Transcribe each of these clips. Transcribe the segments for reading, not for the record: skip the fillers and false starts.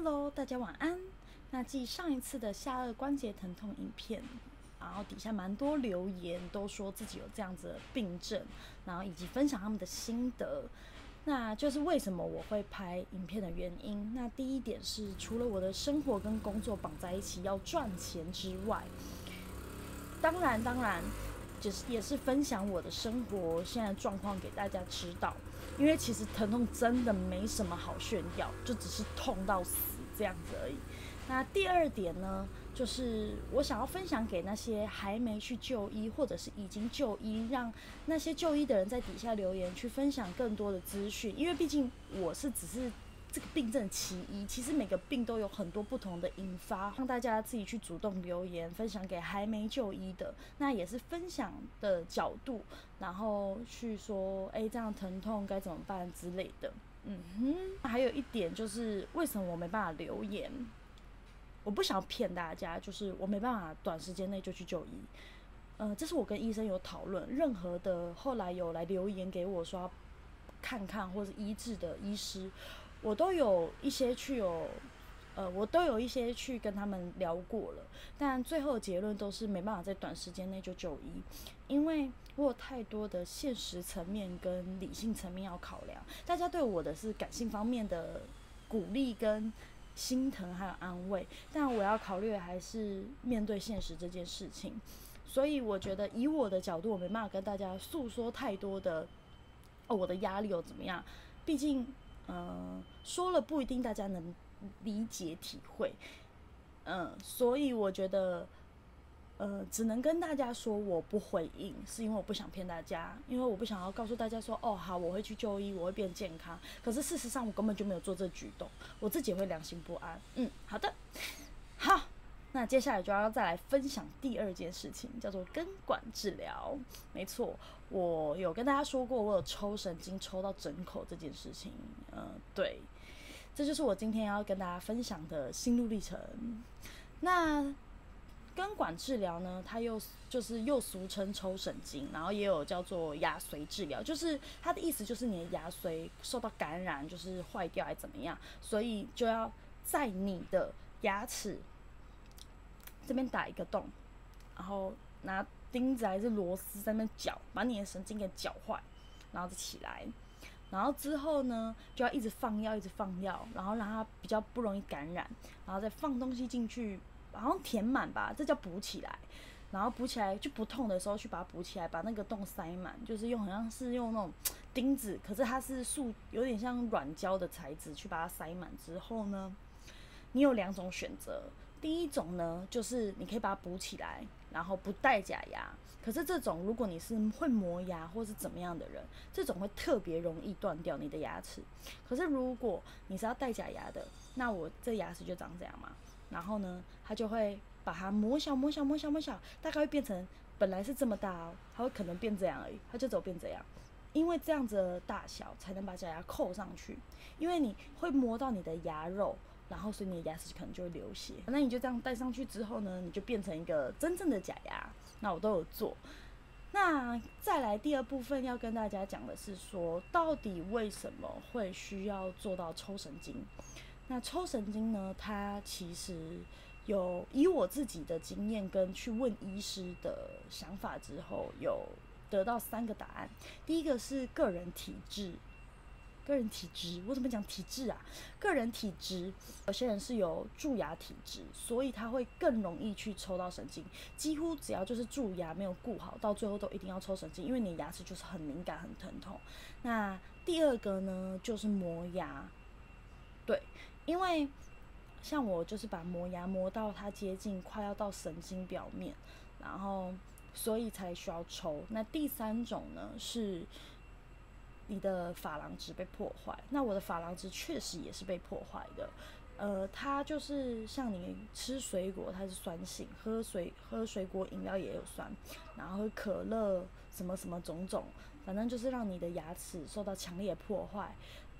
Hello，大家晚安。那继上一次的下颚关节疼痛影片，然后底下蛮多留言都说自己有这样子的病症，然后以及分享他们的心得。那就是为什么我会拍影片的原因。那第一点是，除了我的生活跟工作绑在一起要赚钱之外，当然，就是也是分享我的生活现在状况给大家知道。因为其实疼痛真的没什么好炫耀，就只是痛到死这样子而已。那第二点呢，就是我想要分享给那些还没去就医或者是已经就医，让那些就医的人在底下留言去分享更多的资讯。因为毕竟我只是这个病症其一，其实每个病都有很多不同的引发，让大家自己去主动留言分享给还没就医的，那也是分享的角度，然后去说这样疼痛该怎么办之类的。还有一点就是为什么我没办法留言，我不想骗大家，就是我没办法短时间内就去就医。这是我跟医生有讨论，任何的后来有来留言给我说要看看或者医治的医师，我都有一些去跟他们聊过了，但最后的结论都是没办法在短时间内就就医，因为我有太多的现实层面跟理性层面要考量。大家对我的是感性方面的鼓励跟心疼还有安慰，但我要考虑的还是面对现实这件事情。所以我觉得以我的角度，我没办法跟大家诉说太多的我的压力有怎么样，毕竟说了不一定大家能理解体会。所以我觉得只能跟大家说我不回应，是因为我不想骗大家，因为我不想要告诉大家说好我会去就医，我会变健康，可是事实上我根本就没有做这举动，我自己也会良心不安。好的，好，那接下来就要再来分享第二件事情，叫做根管治疗。没错，我有跟大家说过我有抽神经抽到整口这件事情。对，这就是我今天要跟大家分享的心路历程。那根管治疗呢，它又俗称抽神经，然后也有叫做牙髓治疗，就是它的意思就是你的牙髓受到感染，就是坏掉还怎么样，所以就要在你的牙齿这边打一个洞，然后拿钉子还是螺丝在那边绞，把你的神经给绞坏，然后再起来。然后之后呢，就要一直放药，然后让它比较不容易感染，然后再放东西进去，好像填满吧，这叫补起来。然后补起来就不痛的时候去把它补起来，把那个洞塞满，就是好像是用那种钉子，可是它是有点像软胶的材质去把它塞满之后呢，你有两种选择。第一种呢，就是你可以把它补起来，然后不戴假牙。可是这种如果你是会磨牙或是怎么样的人，这种会特别容易断掉你的牙齿。可是如果你是要戴假牙的，那我这牙齿就长这样嘛。然后呢，它就会把它磨小，大概会变成本来是这么大它会可能变这样而已，它就只有变这样。因为这样子的大小才能把假牙扣上去，因为你会磨到你的牙肉，然后所以你的牙齿可能就会流血。那你就这样戴上去之后呢，你就变成一个真正的假牙。那我都有做。那再来第二部分要跟大家讲的是说，到底为什么会需要做到抽神经？那抽神经呢，它其实以我自己的经验跟去问医师的想法之后，有得到3个答案。第一个是个人体质，我怎么讲体质啊？个人体质，有些人是有蛀牙体质，所以他会更容易去抽到神经。几乎只要就是蛀牙没有顾好，到最后都一定要抽神经，因为你的牙齿就是很敏感、很疼痛。那第二个呢，就是磨牙。对，因为像我就是把磨牙磨到它接近快要到神经表面，然后所以才需要抽。那第三种呢是你的珐琅质被破坏，那我的珐琅质确实也是被破坏的。它就是像你吃水果，它是酸性，喝水果饮料也有酸，然后喝可乐什么什么种种，反正就是让你的牙齿受到强烈的破坏。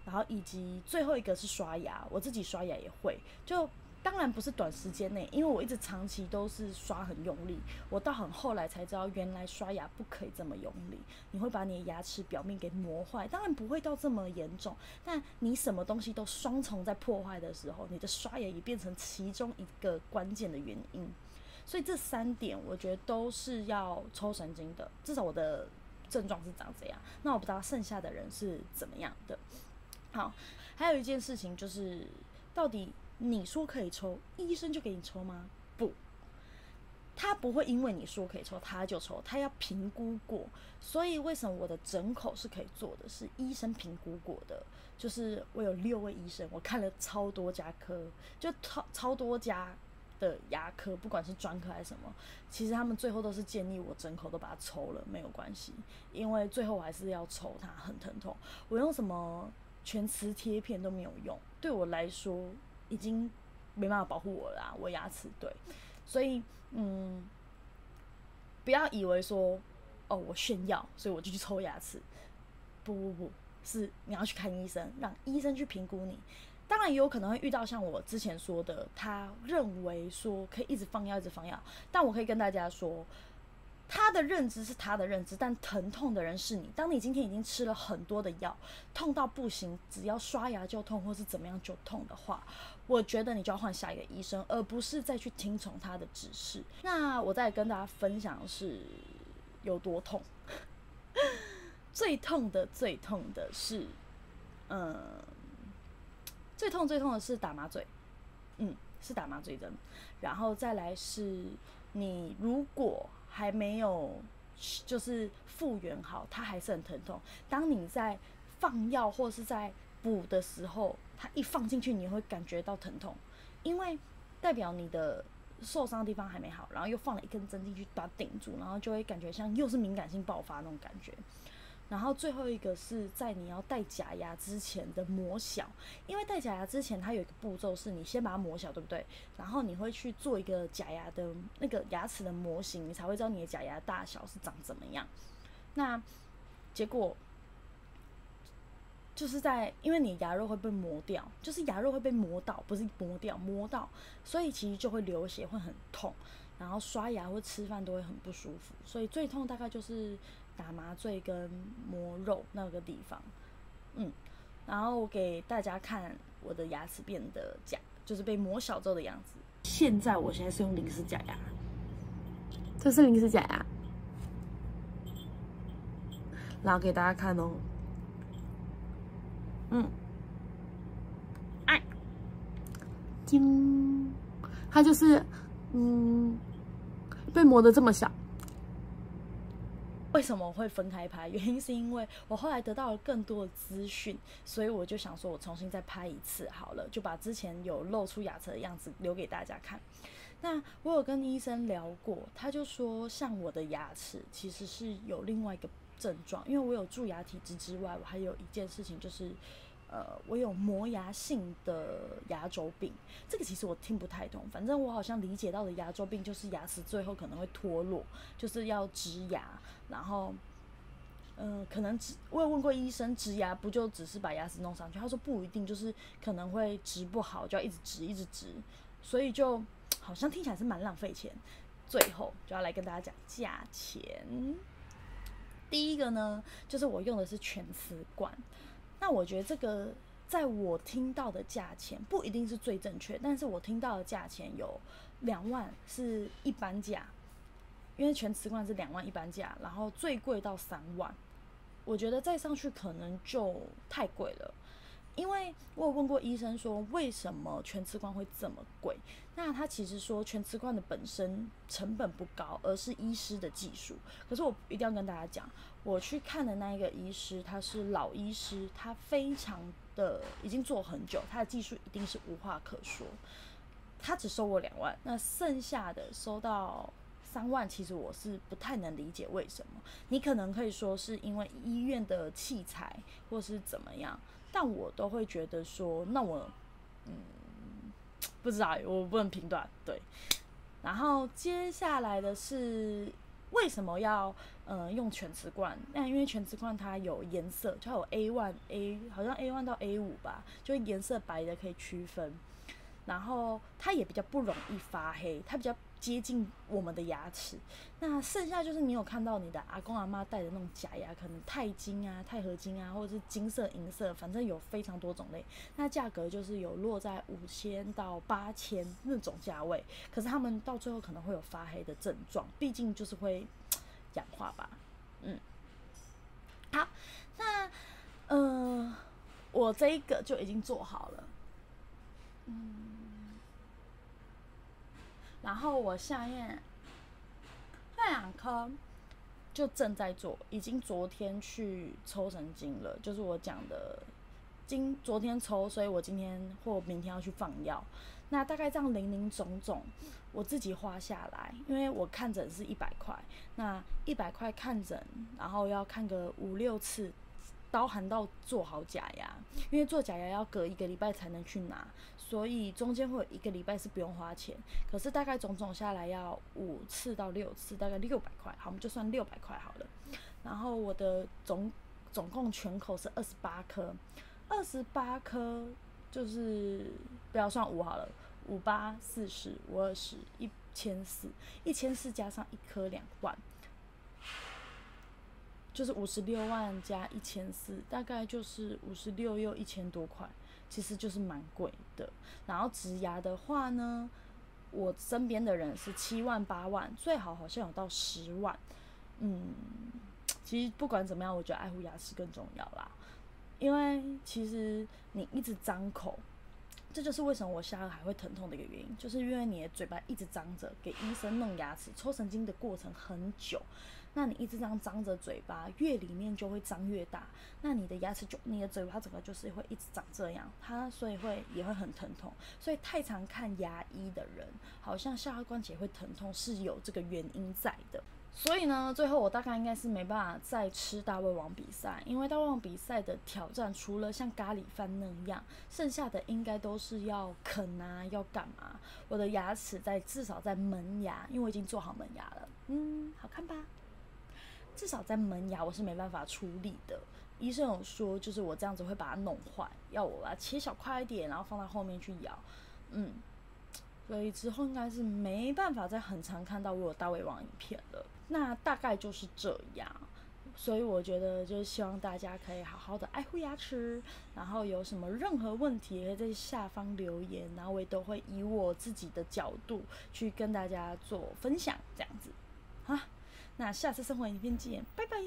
然后以及最后一个是刷牙，我自己刷牙也会，就当然不是短时间内，因为我一直长期都是刷很用力，我到很后来才知道，原来刷牙不可以这么用力，你会把你的牙齿表面给磨坏。当然不会到这么严重，但你什么东西都双重在破坏的时候，你的刷牙也变成其中一个关键的原因。所以这3点我觉得都是要抽神经的，至少我的症状是长这样。那我不知道剩下的人是怎么样的。好，还有一件事情就是，到底你说可以抽，医生就给你抽吗？不，他不会因为你说可以抽他就抽，他要评估过。所以为什么我的整口是可以做的，是医生评估过的。就是我有6位医生，我看了超多家科，就超多家的牙科，不管是专科还是什么，其实他们最后都是建议我整口都把它抽了，没有关系，因为最后我还是要抽它，很疼痛。我用什么全瓷贴片都没有用，对我来说已经没办法保护我了啦，我牙齿对，所以不要以为说哦我炫耀，所以我就去抽牙齿，不，是你要去看医生，让医生去评估你。当然也有可能会遇到像我之前说的，他认为说可以一直放药，一直放药。但我可以跟大家说，他的认知是他的认知，但疼痛的人是你。当你今天已经吃了很多的药，痛到不行，只要刷牙就痛，或是怎么样就痛的话，我觉得你就要换下一个医生，而不是再去听从他的指示。那我再跟大家分享的是有多痛。最痛的是，最痛的是打麻醉，是打麻醉针，然后再来是你如果还没有就是复原好，它还是很疼痛。当你在放药或是在补的时候，它一放进去，你会感觉到疼痛，因为代表你的受伤的地方还没好，然后又放了一根针进去把它顶住，然后就会感觉像又是敏感性爆发那种感觉。然后最后一个是在你要戴假牙之前的磨小，因为戴假牙之前它有一个步骤是你先把它磨小，对不对？然后你会去做一个假牙的那个牙齿的模型，你才会知道你的假牙大小是长怎么样。那结果就是因为你牙肉会被磨掉，就是牙肉会被磨到，不是磨掉，磨到，所以其实就会流血，会很痛，然后刷牙或吃饭都会很不舒服。所以最痛大概就是打麻醉跟磨肉那个地方，然后我给大家看我的牙齿变得就是被磨小之后的样子。现在是用零式假牙，这是零式假牙，然后给大家看哦，它就是被磨得这么小。为什么会分开拍？原因是因为我后来得到了更多的资讯，所以我就想说我重新再拍一次好了，就把之前有露出牙齿的样子留给大家看。那我有跟医生聊过，他就说像我的牙齿其实是有另外一个症状，因为我有蛀牙体质之外，我还有一件事情就是我有磨牙性的牙周病。这个其实我听不太懂，反正我好像理解到的牙周病就是牙齿最后可能会脱落，就是要植牙，然后可能我有问过医生，植牙不就只是把牙齿弄上去？他说不一定，就是可能会植不好，就要一直植，所以就好像听起来是蛮浪费钱。最后就要来跟大家讲价钱。第一个呢，就是我用的是全瓷冠。那我觉得这个在我听到的价钱不一定是最正确，但是我听到的价钱有2万是一般价，因为全瓷冠是2万一般价，然后最贵到3万，我觉得再上去可能就太贵了。因为我有问过医生说为什么全瓷冠会这么贵，那他其实说全瓷冠的本身成本不高，而是医师的技术。可是我一定要跟大家讲，我去看的那一个医师他是老医师，他非常的已经做很久，他的技术一定是无话可说。他只收我2万，那剩下的收到3万，其实我是不太能理解为什么。你可能可以说是因为医院的器材或是怎么样，但我都会觉得说，那我不知道，我不能评断。对，然后接下来的是为什么要用全瓷冠？那因为全瓷冠它有颜色，就有 A1 好像 A1 到 A5 吧，就颜色白的可以区分。然后它也比较不容易发黑，它比较接近我们的牙齿。那剩下就是你有看到你的阿公阿嬷戴的那种假牙，可能钛金啊、钛合金啊，或者是金色、银色，反正有非常多种类。那价格就是有落在5000到8000那种价位，可是他们到最后可能会有发黑的症状，毕竟就是会氧化吧。好，那我这一个就已经做好了，然后我下面这2颗就正在做，已经昨天去抽神经了，就是我讲的，昨天抽，所以我今天或明天要去放药。那大概这样零零总总，我自己花下来，因为我看诊是100块，那100块看诊，然后要看个5-6次，包含到做好假牙，因为做假牙要隔1个礼拜才能去拿，所以中间会有1个礼拜是不用花钱，可是大概总下来要5次到6次，大概600块，好，我们就算600块好了。然后我的总共全口是28颗，28颗就是不要算5好了，58、40、520、1400加上1颗2万，就是56万加1400，大概就是56又1000多块，其实就是蛮贵的。然后植牙的话呢，我身边的人是7万、8万，最好好像有到10万。其实不管怎么样，我觉得爱护牙齿更重要啦。因为其实你一直张口，这就是为什么我下颚还会疼痛的一个原因，就是因为你的嘴巴一直张着，给医生弄牙齿、抽神经的过程很久。那你一直这样张着嘴巴，越里面就会张越大，那你的牙齿你的嘴巴整个就是会一直长这样，所以也会很疼痛。所以太常看牙医的人，好像下颚关节会疼痛是有这个原因在的。所以呢，最后我大概应该是没办法再吃大胃王比赛，因为大胃王比赛的挑战除了像咖喱饭那样，剩下的应该都是要啃啊，要干嘛？我的牙齿至少在门牙，因为我已经做好门牙了，好看吧？至少在门牙我是没办法处理的。医生有说，就是我这样子会把它弄坏，要我把它切小块一点，然后放在后面去咬，所以之后应该是没办法再很常看到我有大胃王影片了。那大概就是这样，所以我觉得就是希望大家可以好好的爱护牙齿，然后有什么任何问题也可以在下方留言，然后我也都会以我自己的角度去跟大家做分享，这样子。好，那下次生活影片见，拜拜。